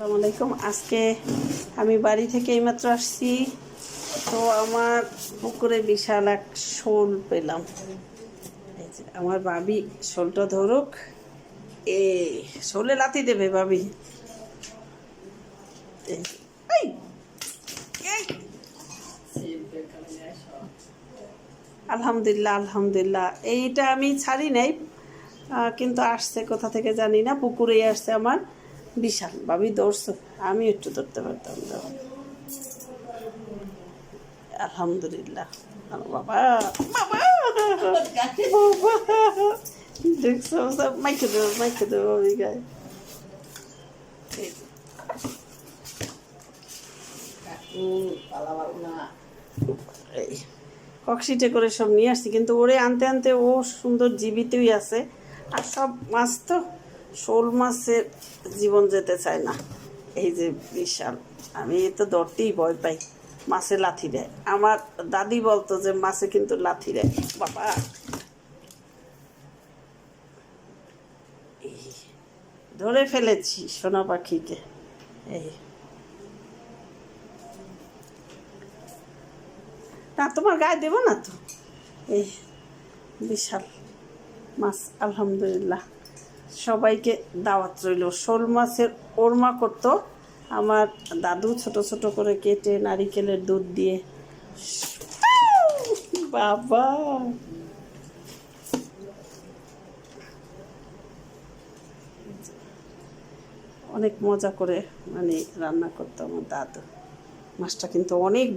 আসসালামু আলাইকুম। আজকে আমি বাড়ি থেকে এইমাত্র আসছি, তো আমার পুকুরে বিশাল এক শোল পেলাম। এই যে আমার ভাবি শোলটা ধরুক, এ শোলে লাথি দেবে ভাবি। এই, এই, এই। আলহামদুলিল্লাহ আলহামদুলিল্লাহ, এইটা আমি ছাড়ি নাই, কিন্তু আসছে কোথা থেকে জানি না, পুকুরেই আসছে আমার। বিশাল ভাবি ধরছো, আমি একটু ধরতে পারতাম না। আলহামদুলিল্লাহ। বাবা বাবা বাবা, দেখছো সব মাইকে দেবো আমি গায়ে। এই কক্সিটে করে সব নিয়ে আসছি, কিন্তু ওরে আনতে আনতে ও সুন্দর জীবিতই আছে। আর সব মাছ তো, শোল মাছের জীবন যেতে চায় না। এই যে বিশাল, আমি তো ধরতেই ভয় পাই, মাছে লাথি দেয়। আমার দাদি বলতো যে মাছে কিন্তু লাথি দেয়। বাবা এই ধরে ফেলেছি সোনা পাখিকে। এই না, তোমার গায়ে দেবো না তো। এই বিশাল মাছ, আলহামদুলিল্লাহ। সবাইকে দাওয়াত রইল। শোল মাছের ওরমা করতো আমার দাদু, ছোট ছোট করে কেটে নারিকেলের দুধ দিয়ে। বাবা অনেক মজা করে রান্না করতো আমার দাদু। মাছটা কিন্তু অনেক